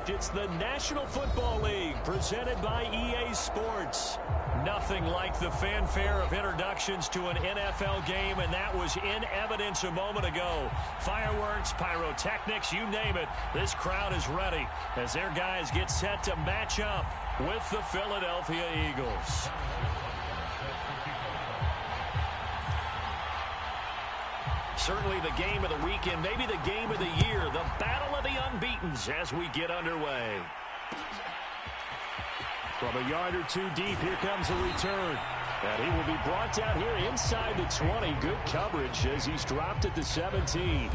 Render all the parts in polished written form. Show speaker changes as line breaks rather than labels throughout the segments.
fact, it's the National Football League presented by EA Sports. Nothing like the fanfare of introductions to an NFL game, and that was in evidence a moment ago. Fireworks, pyrotechnics, you name it. This crowd is ready as their guys get set to match up with the Philadelphia Eagles. Certainly the game of the weekend, maybe the game of the year, the battle of the unbeatens as we get underway. From a yard or two deep, here comes a return. And he will be brought down here inside the 20. Good coverage as he's dropped at the 17.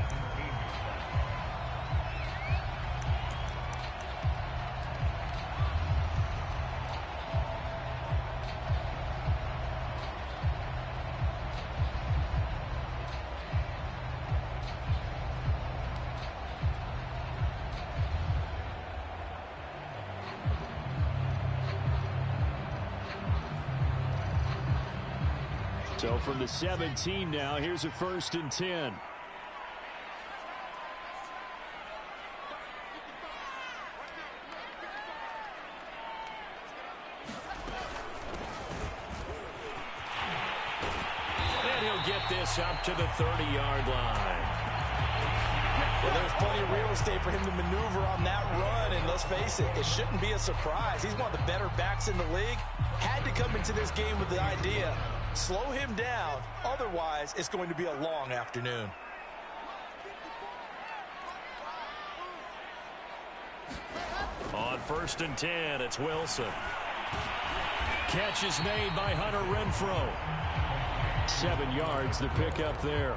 So from the 17 now, here's a 1st and 10. And he'll get this up to the 30-yard line.
Well, there's plenty of real estate for him to maneuver on that run, and let's face it, it shouldn't be a surprise. He's one of the better backs in the league. Had to come into this game with the idea, slow him down, otherwise it's going to be a long afternoon.
On 1st and 10, it's Wilson. Catch is made by Hunter Renfrow. 7 yards, the pickup there.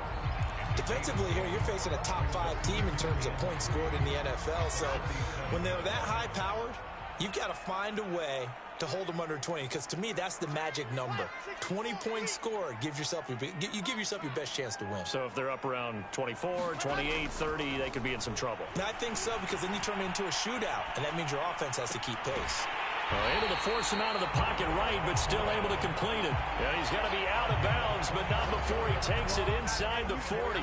Defensively here, you're facing a top 5 team in terms of points scored in the NFL, so when they're that high-powered, you've got to find a way to hold them under 20, because to me, that's the magic number. 20 points scored gives yourself you give yourself your best chance to win.
So if they're up around 24, 28, 30, they could be in some trouble.
And I think so, because then you turn it into a shootout, and that means your offense has to keep pace.
Able to force him out of the pocket right, but still able to complete it. Yeah, he's got to be out of bounds, but not before he takes it inside the 40.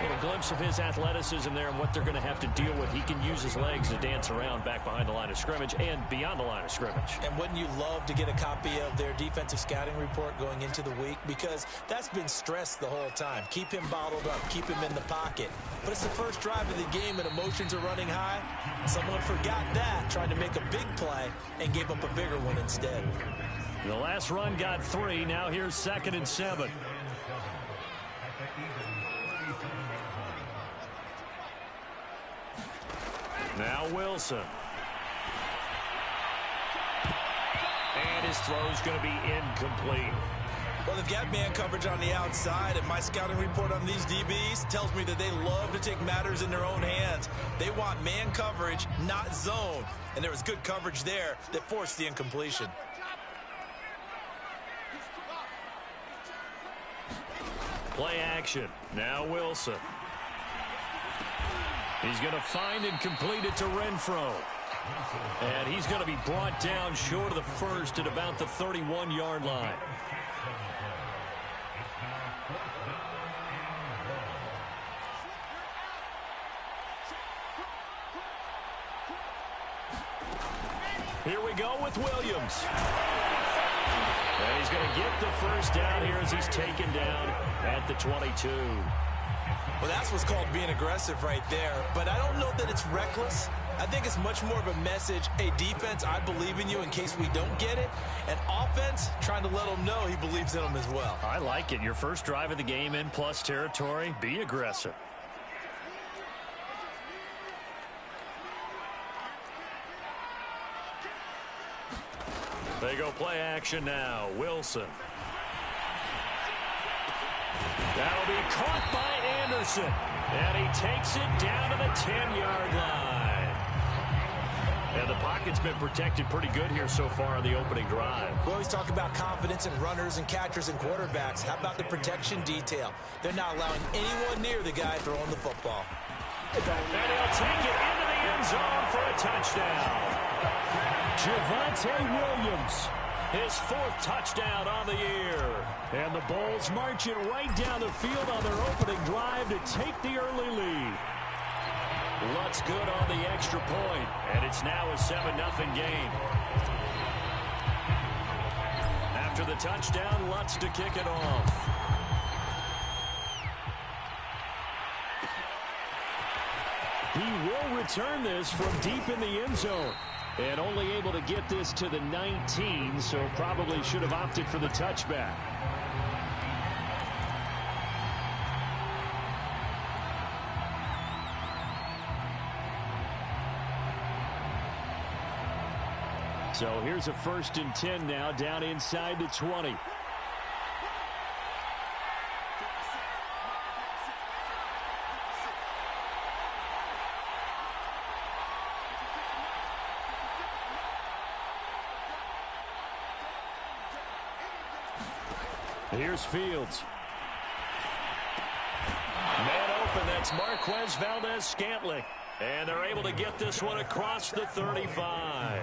Get a glimpse of his athleticism there and what they're going to have to deal with. He can use his legs to dance around back behind the line of scrimmage and beyond the line of scrimmage.
And wouldn't you love to get a copy of their defensive scouting report going into the week? Because that's been stressed the whole time. Keep him bottled up. Keep him in the pocket. But it's the first drive of the game and emotions are running high. Someone forgot that, trying to make a big play and gave up a bigger one instead.
The last run got 3. Now here's 2nd and 7. Now Wilson. And his throw's going to be incomplete.
Well, they've got man coverage on the outside, and my scouting report on these DBs tells me that they love to take matters in their own hands. They want man coverage, not zone. And there was good coverage there that forced the incompletion.
Play action. Now Wilson. He's going to find and complete it to Renfrow. And he's going to be brought down short of the first at about the 31-yard line. Here we go with Williams. And he's going to get the first down here as he's taken down at the 22.
Well, that's what's called being aggressive right there. But I don't know that it's reckless. I think it's much more of a message. Hey, defense, I believe in you in case we don't get it. And offense, trying to let him know he believes in them as well.
I like it. Your first drive of the game in plus territory. Be aggressive. They go play action now. Wilson. That'll be caught by Anderson. And he takes it down to the 10-yard line. And the pocket's been protected pretty good here so far on the opening drive.
We always talk about confidence in runners and catchers and quarterbacks. How about the protection detail? They're not allowing anyone near the guy throwing the football.
And he'll take it into the end zone for a touchdown. Javonte Williams, his 4th touchdown on the year. And the Bulls marching right down the field on their opening drive to take the early lead. Lutz good on the extra point, and it's now a 7-0 game. After the touchdown, Lutz to kick it off. He will return this from deep in the end zone. And only able to get this to the 19, so probably should have opted for the touchback. So here's a 1st and 10 now, down inside the 20. Here's Fields. Man open, that's Marquez Valdez-Scantling. And they're able to get this one across the 35.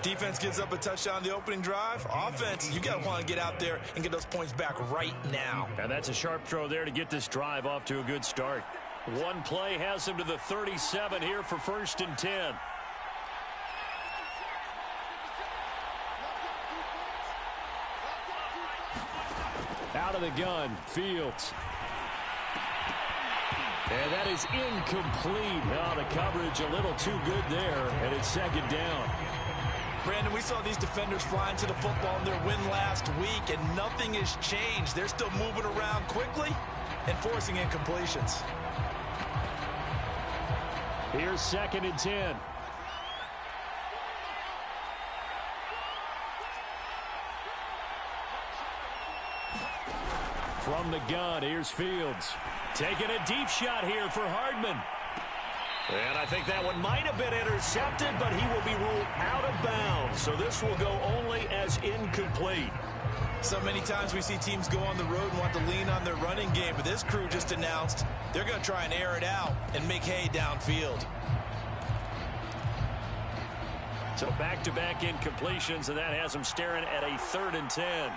Defense gives up a touchdown the opening drive. Offense, you got to want to get out there and get those points back right now.
And that's a sharp throw there to get this drive off to a good start. One play has him to the 37 here for 1st and 10. Out of the gun, Fields. And that is incomplete. Oh, the coverage a little too good there, and it's 2nd down.
Brandon, we saw these defenders fly into the football in their win last week, and nothing has changed. They're still moving around quickly and forcing incompletions.
Here's 2nd and 10. From the gun, here's Fields. Taking a deep shot here for Hardman. And I think that one might have been intercepted, but he will be ruled out of bounds. So this will go only as incomplete.
So many times we see teams go on the road and want to lean on their running game, but this crew just announced they're going to try and air it out and make hay downfield.
So back-to-back incompletions, and that has them staring at a 3rd and 10.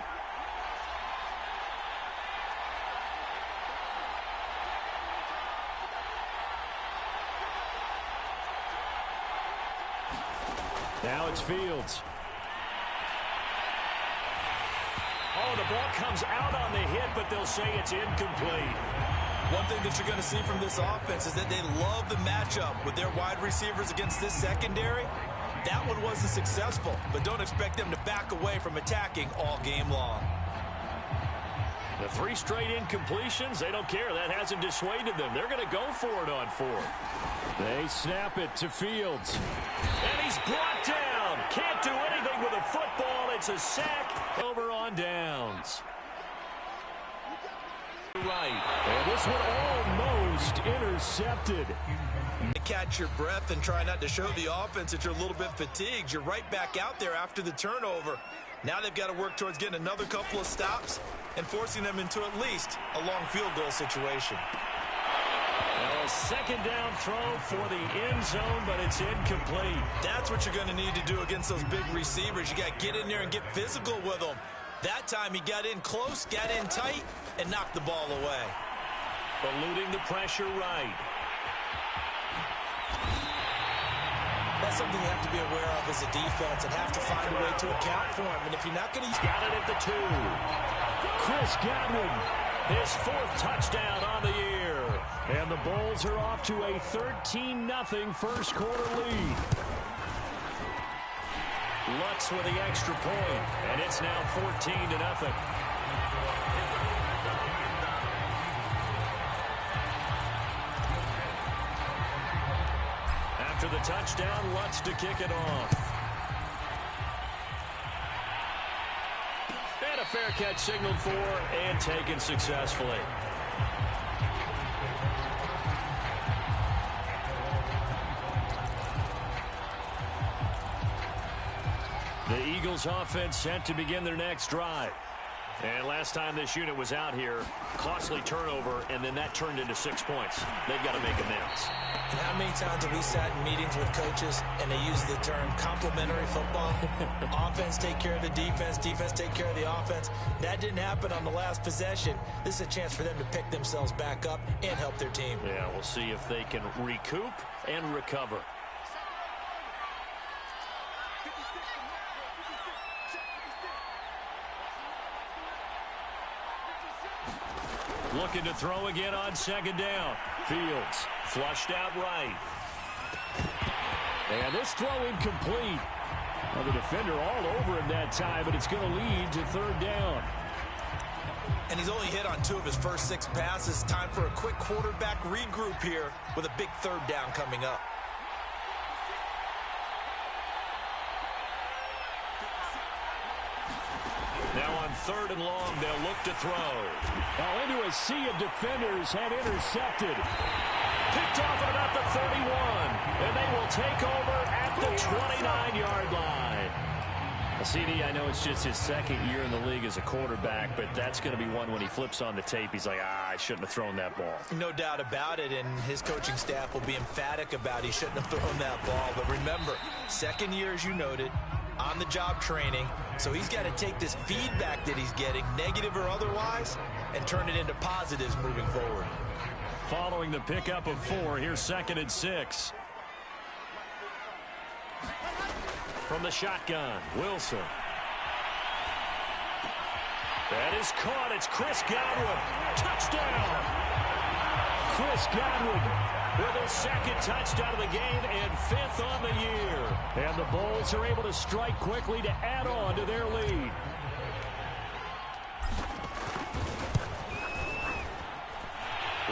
Now it's Fields. Oh, the ball comes out on the hit, but they'll say it's incomplete.
One thing that you're going to see from this offense is that they love the matchup with their wide receivers against this secondary. That one wasn't successful, but don't expect them to back away from attacking all game long.
The 3 straight incompletions, they don't care. That hasn't dissuaded them. They're going to go for it on 4th. They snap it to Fields. And he's brought down. Can't do anything with a football. It's a sack over on downs. Right. And this one almost intercepted.
To catch your breath and try not to show the offense that you're a little bit fatigued. You're right back out there after the turnover. Now they've got to work towards getting another couple of stops and forcing them into at least a long field goal situation.
A 2nd down throw for the end zone, but it's incomplete.
That's what you're going to need to do against those big receivers. You got to get in there and get physical with them. That time he got in close, got in tight, and knocked the ball away.
Eluding the pressure right.
That's something you have to be aware of as a defense and have to find a way to account for him. And if you're not going to...
Got it at the 2. Chris Godwin, his 4th touchdown on the year. And the Bulls are off to a 13-0 first quarter lead. Lutz with the extra point, and it's now 14-0. After the touchdown, Lutz to kick it off. And a fair catch signaled for and taken successfully. The Eagles offense set to begin their next drive. And last time this unit was out here, costly turnover, and then that turned into 6 points. They've got to make amends.
And how many times have we sat in meetings with coaches and they use the term complementary football? Offense take care of the defense, defense take care of the offense. That didn't happen on the last possession. This is a chance for them to pick themselves back up and help their team.
Yeah, we'll see if they can recoup and recover. Looking to throw again on second down. Fields flushed out right.
And this throw incomplete. Well, the defender all over him that time, but it's going to lead to third down.
And he's only hit on 2 of his first 6 passes. Time for a quick quarterback regroup here with a big third down coming up.
Now on 3rd and long, they'll look to throw.
Now into a sea of defenders, had intercepted.
Picked off at about the 31. And they will take over at the 29-yard line. CD, I know it's just his 2nd year in the league as a quarterback, but that's going to be one when he flips on the tape. He's like, I shouldn't have thrown that ball.
No doubt about it, and his coaching staff will be emphatic about he shouldn't have thrown that ball. But remember, 2nd year, as you noted, on-the-job training, so he's got to take this feedback that he's getting, negative or otherwise, and turn it into positives moving forward.
Following the pickup of 4, here's 2nd and 6. From the shotgun, Wilson. That is caught. It's Chris Godwin. Touchdown! Chris Godwin with his 2nd touchdown of the game and 5th on the year.
And the Bulls are able to strike quickly to add on to their lead.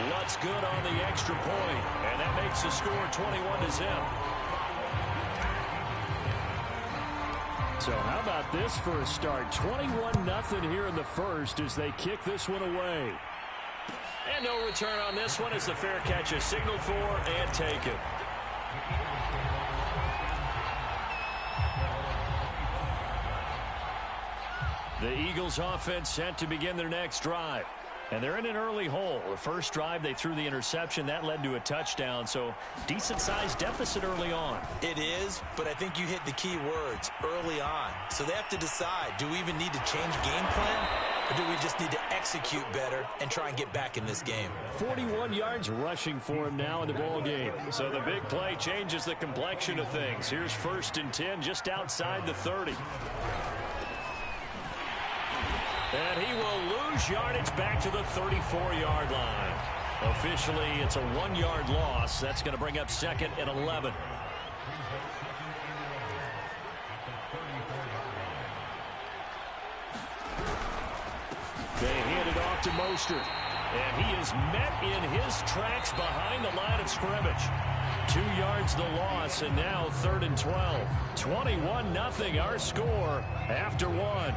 What's good on the extra point, and that makes the score 21-0.
So how about this for a start? 21-0 here in the first as they kick this one away.
And no return on this one as the fair catch is signaled for and taken. The Eagles offense set to begin their next drive. And they're in an early hole. The first drive, they threw the interception. That led to a touchdown, so decent-sized deficit early on.
It is, but I think you hit the key words, early on. So they have to decide, do we even need to change game plan, or do we just need to execute better and try and get back in this game?
41 yards rushing for him now in the ball game.
So the big play changes the complexion of things. Here's 1st and 10 just outside the 30. And he will lose yardage back to the 34-yard line. Officially, it's a 1-yard loss. That's going to bring up 2nd and 11.
They hand it off to Mostert.
And he is met in his tracks behind the line of scrimmage. 2 yards the loss, and now 3rd and 12. 21-0 our score after 1.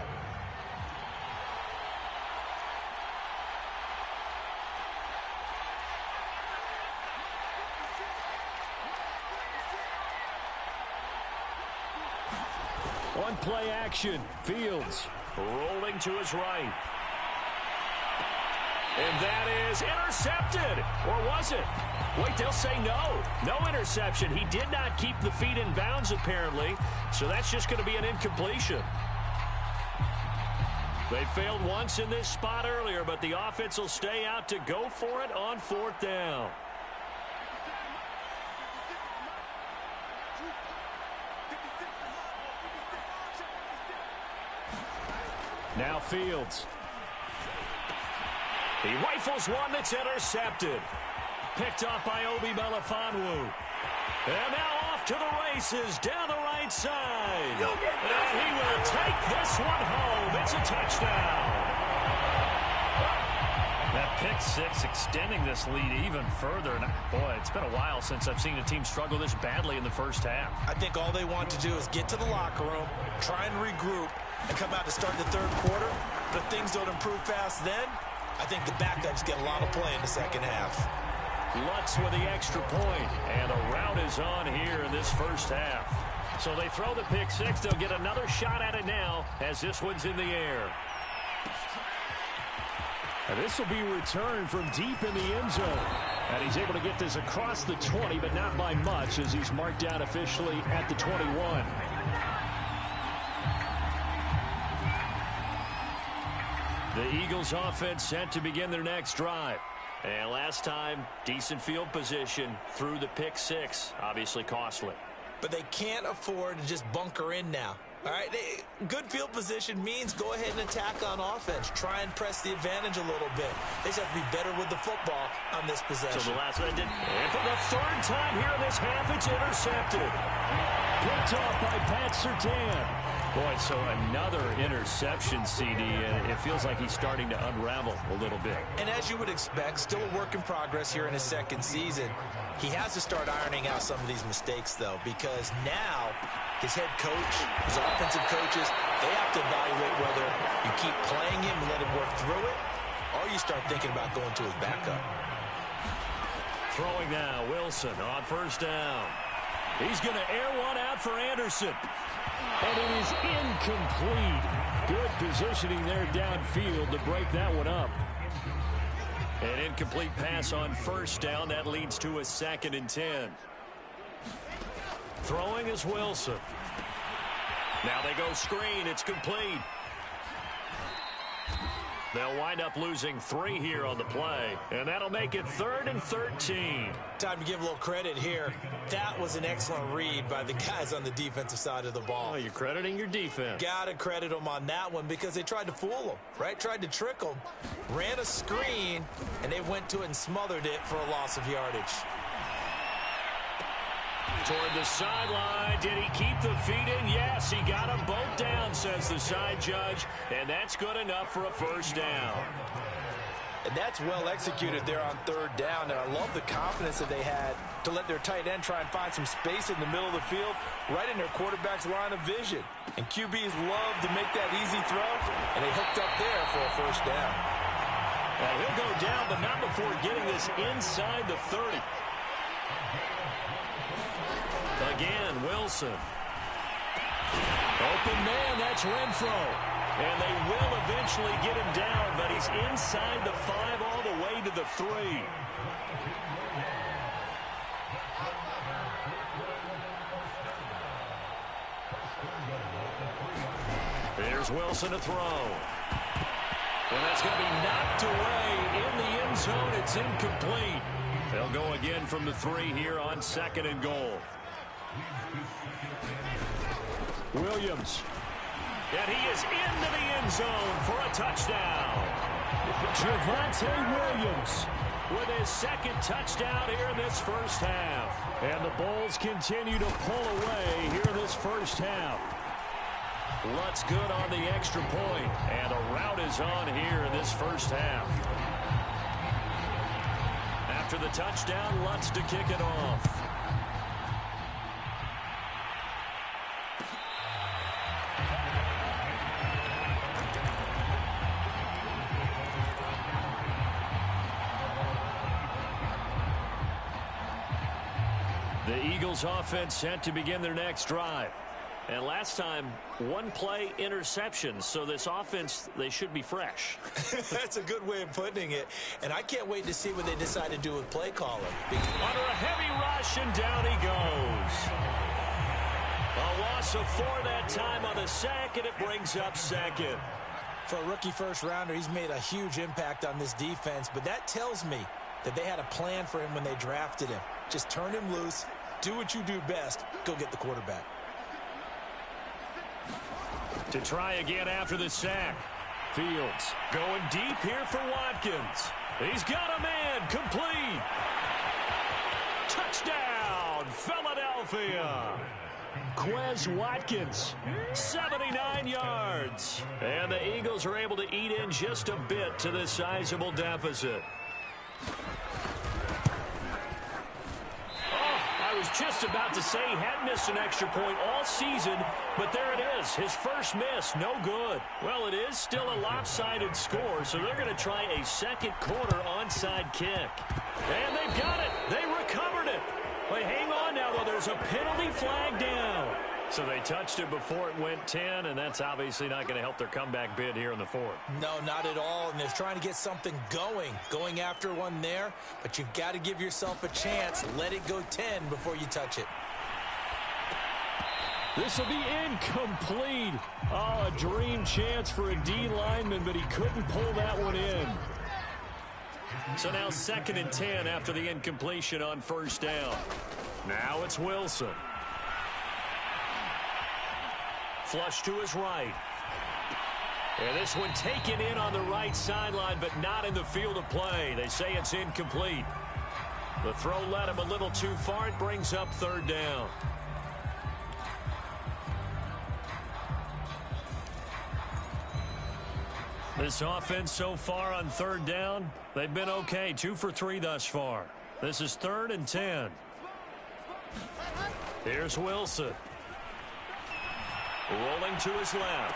On play action, Fields
rolling to his right. And that is intercepted. Or was it? Wait, they'll say no. No interception. He did not keep the feet in bounds, apparently. So that's just going to be an incompletion. They failed once in this spot earlier, but the offense will stay out to go for it on 4th down.
Now Fields.
He rifles one that's intercepted. Picked off by Obi Melifonwu. And now off to the races down the right side. And he will take this one home. It's a touchdown. That pick 6 extending this lead even further. And boy, it's been a while since I've seen a team struggle this badly in the first half.
I think all they want to do is get to the locker room, try and regroup, and come out to start the 3rd quarter. But if things don't improve fast then, I think the backups get a lot of play in the 2nd half.
Lutz with the extra point, and a rout is on here in this first half. So they throw the pick 6. They'll get another shot at it now as this one's in the air.
And this will be returned from deep in the end zone. And he's able to get this across the 20, but not by much, as he's marked down officially at the 21. The Eagles offense set to begin their next drive. And last time, decent field position through the pick six. Obviously costly.
But they can't afford to just bunker in now. All right, good field position means go ahead and attack on offense. Try and press the advantage a little bit. They just have to be better with the football on this possession.
So the last one did. And for the third time here in this half, it's intercepted. Picked off by Pat Surtain. Boy, so another interception, CD, and it feels like he's starting to unravel a little bit.
And as you would expect, still a work in progress here in his second season. He has to start ironing out some of these mistakes, though, because now his head coach, his offensive coaches, they have to evaluate whether you keep playing him and let him work through it, or you start thinking about going to his backup.
Throwing now, Wilson on first down. He's going to air one out for Anderson. And it is incomplete. Good positioning there downfield to break that one up. An incomplete pass on first down. That leads to a 2nd and 10. Throwing is Wilson. Now they go screen. It's complete. They'll wind up losing 3 here on the play, and that'll make it 3rd and 13.
Time to give a little credit here. That was an excellent read by the guys on the defensive side of the ball.
Oh, you're crediting your defense.
Got to credit them on that one because they tried to fool them, right? Tried to trick them, ran a screen, and they went to it and smothered it for a loss of yardage.
Toward the sideline. Did he keep the feet in? Yes, he got them both down, says the side judge. And that's good enough for a first down.
And that's well executed there on 3rd down. And I love the confidence that they had to let their tight end try and find some space in the middle of the field, right in their quarterback's line of vision. And QBs love to make that easy throw, and they hooked up there for a first down.
Well, he'll go down, but not before getting this inside the 30. Again, Wilson. Open man, that's Renfro. And they will eventually get him down, but he's inside the 5 all the way to the 3. Here's Wilson to throw. And that's going to be knocked away in the end zone. It's incomplete. They'll go again from the 3 here on 2nd and goal. Williams. And he is into the end zone for a touchdown. Javonte Williams with his 2nd touchdown here in this first half. And the Bulls continue to pull away here in this first half. Lutz good on the extra point, and a rout is on here in this first half. After the touchdown, Lutz to kick it off. The Eagles offense set to begin their next drive. And last time, 1-play interception. So this offense, they should be fresh.
That's a good way of putting it. And I can't wait to see what they decide to do with play calling.
Under a heavy rush, and down he goes. A loss of 4 that time on the sack, and it brings up 2nd.
For a rookie first-rounder, he's made a huge impact on this defense. But that tells me that they had a plan for him when they drafted him. Just turn him loose, do what you do best, go get the quarterback.
To try again after the sack. Fields going deep here for Watkins. He's got a man, complete. Touchdown, Philadelphia. Quez Watkins, 79 yards. And the Eagles are able to eat in just a bit to this sizable deficit. I was just about to say he hadn't missed an extra point all season, but there it is. His first miss, no good. Well, it is still a lopsided score, so they're going to try a second quarter onside kick. And they've got it. They recovered it. But hang on now, though. There's a penalty flag down. So they touched it before it went 10, and that's obviously not going to help their comeback bid here in the fourth.
No, not at all, and they're trying to get something going after one there, but you've got to give yourself a chance. Let it go 10 before you touch it.
This will be incomplete. Oh, a dream chance for a D lineman, but he couldn't pull that one in. So now 2nd and 10 after the incompletion on first down. Now it's Wilson. Flush to his right. And this one taken in on the right sideline, but not in the field of play. They say it's incomplete. The throw led him a little too far. It brings up 3rd down. This offense so far on 3rd down, they've been okay. 2 for 3 thus far. This is 3rd and 10. Here's Wilson. Rolling to his left.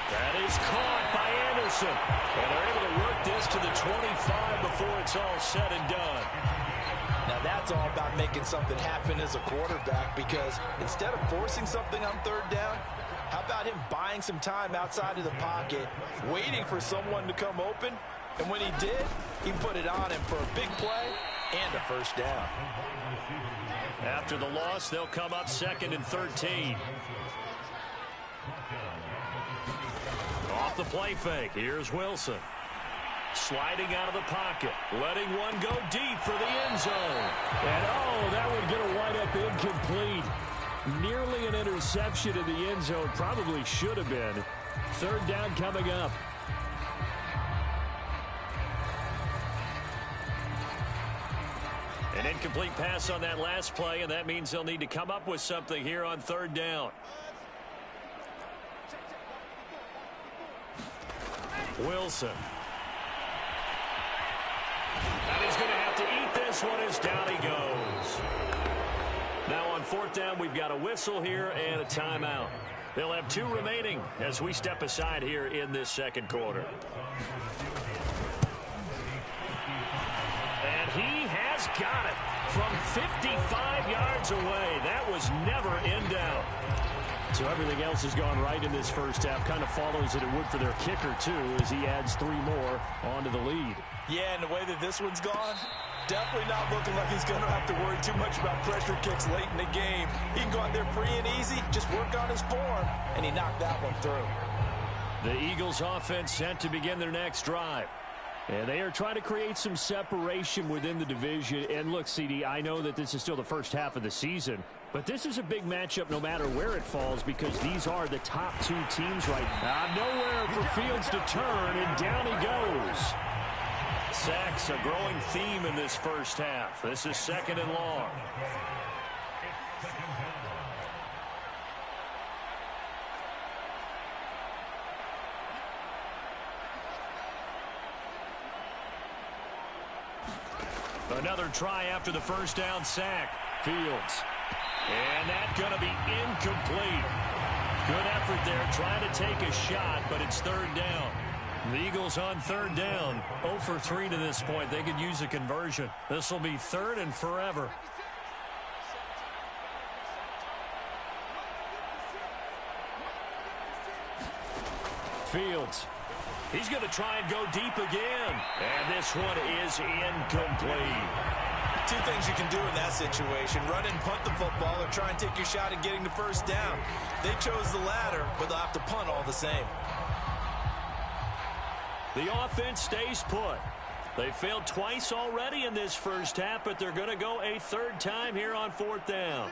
That is caught by Anderson. And they're able to work this to the 25 before it's all said and done.
Now that's all about making something happen as a quarterback, because instead of forcing something on 3rd down, how about him buying some time outside of the pocket, waiting for someone to come open, and when he did, he put it on him for a big play and a first down.
After the loss, they'll come up 2nd and 13. Off the play fake, here's Wilson. Sliding out of the pocket, letting one go deep for the end zone. And oh, that one going to wind up incomplete. Nearly an interception in the end zone. Probably should have been. 3rd down coming up. An incomplete pass on that last play, and that means they'll need to come up with something here on 3rd down. Wilson. And he's going to have to eat this one as down he goes. Now on 4th down, we've got a whistle here and a timeout. They'll have 2 remaining as we step aside here in this 2nd quarter. And he has got it from 55 yards away. That was never in doubt. So everything else has gone right in this first half. Kind of follows it would for their kicker, too, as he adds 3 more onto the lead.
Yeah, and the way that this one's gone, definitely not looking like he's going to have to worry too much about pressure kicks late in the game. He can go out there free and easy, just work on his form, and he knocked that one through.
The Eagles offense set to begin their next drive. And they are trying to create some separation within the division. And look, CD, I know that this is still the first half of the season, but this is a big matchup no matter where it falls, because these are the top 2 teams right now. Nowhere for Fields to turn, and down he goes. Sacks, a growing theme in this first half. This is 2nd and long. Another try after the first down sack. Fields. And that's going to be incomplete. Good effort there trying to take a shot, but it's 3rd down. The Eagles on 3rd down. 0 for 3 to this point. They could use a conversion. This will be 3rd and forever. Fields. He's going to try and go deep again. And this one is incomplete.
2 things you can do in that situation: run and punt the football, or try and take your shot at getting the first down. They chose the latter, but they'll have to punt all the same.
The offense stays put. They failed twice already in this first half, but they're going to go a 3rd time here on 4th down.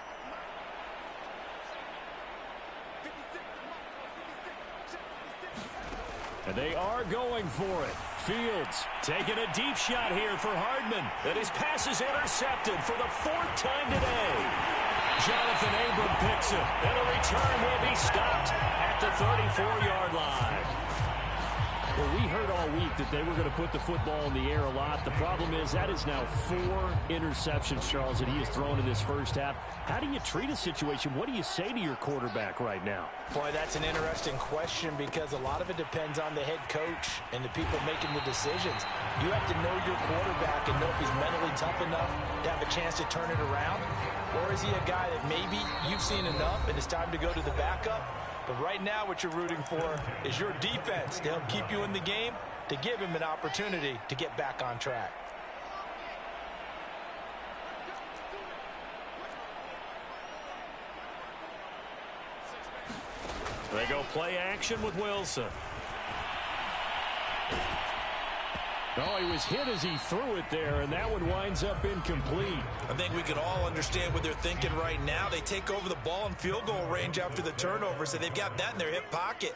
And they are going for it. Fields taking a deep shot here for Hardman. And his pass is intercepted for the 4th time today. Jonathan Abram picks it. And the return will be stopped at the 34-yard line. Well, we heard all week that they were going to put the football in the air a lot. The problem is that is now 4 interceptions, Charles, that he has thrown in this first half. How do you treat a situation? What do you say to your quarterback right now?
Boy, that's an interesting question because a lot of it depends on the head coach and the people making the decisions. You have to know your quarterback and know if he's mentally tough enough to have a chance to turn it around. Or is he a guy that maybe you've seen enough and it's time to go to the backup? But right now what you're rooting for is your defense to help keep you in the game, to give him an opportunity to get back on track.
They go play action with Wilson. Oh, he was hit as he threw it there, and that one winds up incomplete.
I think we can all understand what they're thinking right now. They take over the ball in field goal range after the turnover, so they've got that in their hip pocket.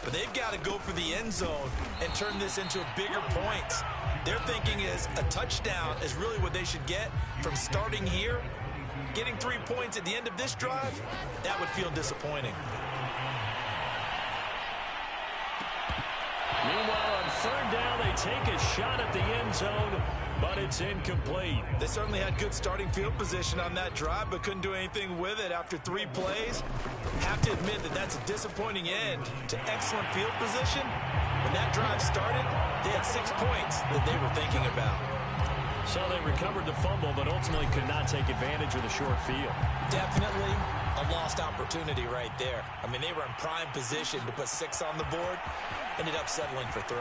But they've got to go for the end zone and turn this into bigger points. Their thinking is a touchdown is really what they should get from starting here. Getting 3 points at the end of this drive, that would feel disappointing.
Meanwhile, on third down, they take a shot at the end zone, but it's incomplete.
They certainly had good starting field position on that drive, but couldn't do anything with it after 3 plays. Have to admit that that's a disappointing end to excellent field position. When that drive started, they had 6 points that they were thinking about.
So they recovered the fumble, but ultimately could not take advantage of the short field.
Definitely a lost opportunity right there. I mean, they were in prime position to put 6 on the board. Ended up settling for 3.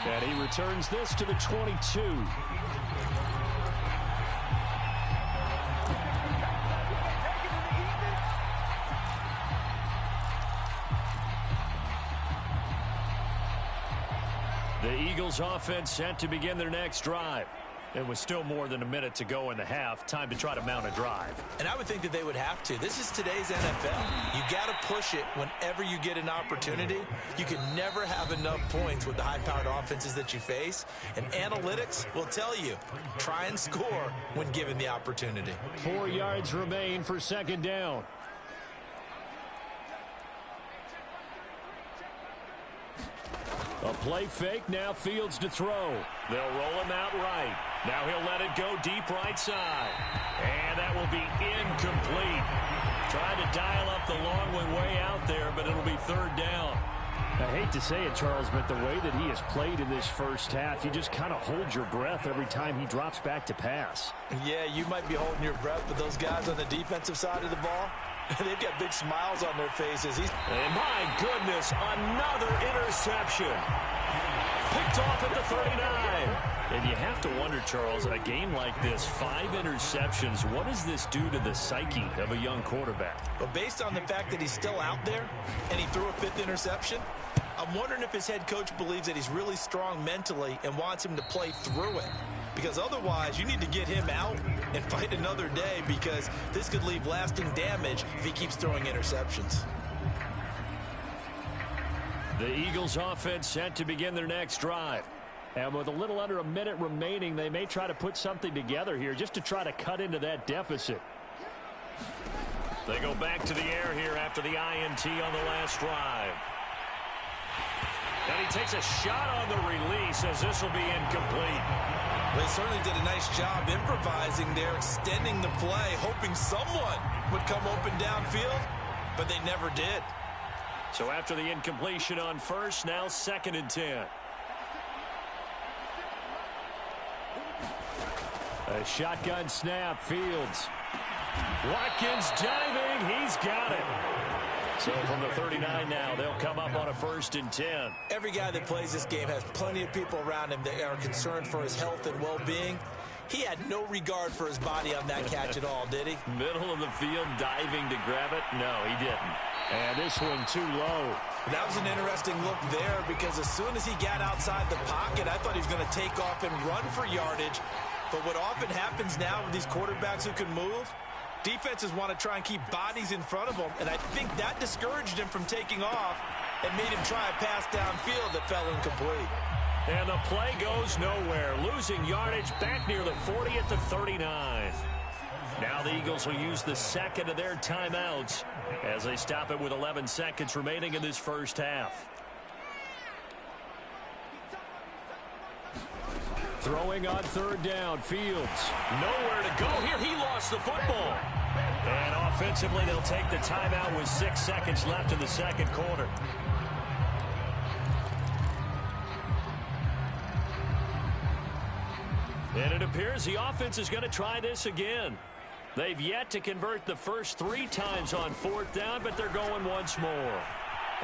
And he returns this to the 22. The Eagles offense set to begin their next drive. And with still more than a minute to go in the half, time to try to mount a drive.
And I would think that they would have to. This is today's NFL. You got to push it whenever you get an opportunity. You can never have enough points with the high-powered offenses that you face. And analytics will tell you, try and score when given the opportunity.
4 yards remain for second down. A play fake, now Fields to throw. They'll roll him out right. Now he'll let it go deep right side. And that will be incomplete. Trying to dial up the long one way out there, but it'll be third down. I hate to say it, Charles, but the way that he has played in this first half, you just kind of hold your breath every time he drops back to pass.
Yeah, you might be holding your breath, but those guys on the defensive side of the ball, they've got big smiles on their faces.
And my goodness, another interception. Picked off at the 39. And you have to wonder, Charles, a game like this, 5 interceptions, what does this do to the psyche of a young quarterback?
But based on the fact that he's still out there and he threw a 5th interception, I'm wondering if his head coach believes that he's really strong mentally and wants him to play through it. Because otherwise, you need to get him out and fight another day, because this could leave lasting damage if he keeps throwing interceptions.
The Eagles offense set to begin their next drive. And with a little under a minute remaining, they may try to put something together here just to try to cut into that deficit. They go back to the air here after the INT on the last drive. And he takes a shot on the release as this will be incomplete.
They certainly did a nice job improvising there, extending the play, hoping someone would come open downfield, but they never did.
So after the incompletion on first, now 2nd and 10. A shotgun snap, Fields. Watkins diving, he's got it. So from the 39 now, they'll come up on a 1st and 10.
Every guy that plays this game has plenty of people around him that are concerned for his health and well-being. He had no regard for his body on that catch at all, did he?
Middle of the field, diving to grab it? No, he didn't. And this one too low.
That was an interesting look there, because as soon as he got outside the pocket, I thought he was going to take off and run for yardage. But what often happens now with these quarterbacks who can move, defenses want to try and keep bodies in front of them, and I think that discouraged him from taking off and made him try a pass downfield that fell incomplete.
And the play goes nowhere, losing yardage back near the 40 at the 39. Now the Eagles will use the second of their timeouts as they stop it with 11 seconds remaining in this first half. Throwing on third down, Fields. Nowhere to go here. He lost the football. And offensively, they'll take the timeout with 6 seconds left in the second quarter. And it appears the offense is going to try this again. They've yet to convert the first 3 times on fourth down, but they're going once more.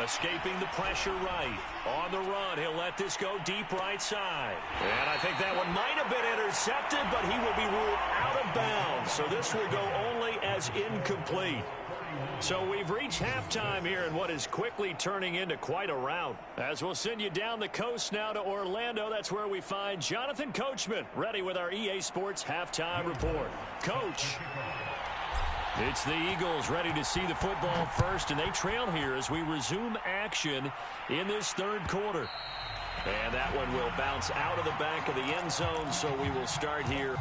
Escaping the pressure right. On the run, he'll let this go deep right side. And I think that one might have been intercepted, but he will be ruled out of bounds. So this will go only as incomplete. So we've reached halftime here in what is quickly turning into quite a rout. As we'll send you down the coast now to Orlando, that's where we find Jonathan Coachman, ready with our EA Sports halftime report. Coach. It's the Eagles ready to see the football first, and they trail here as we resume action in this third quarter. And that one will bounce out of the back of the end zone, so we will start here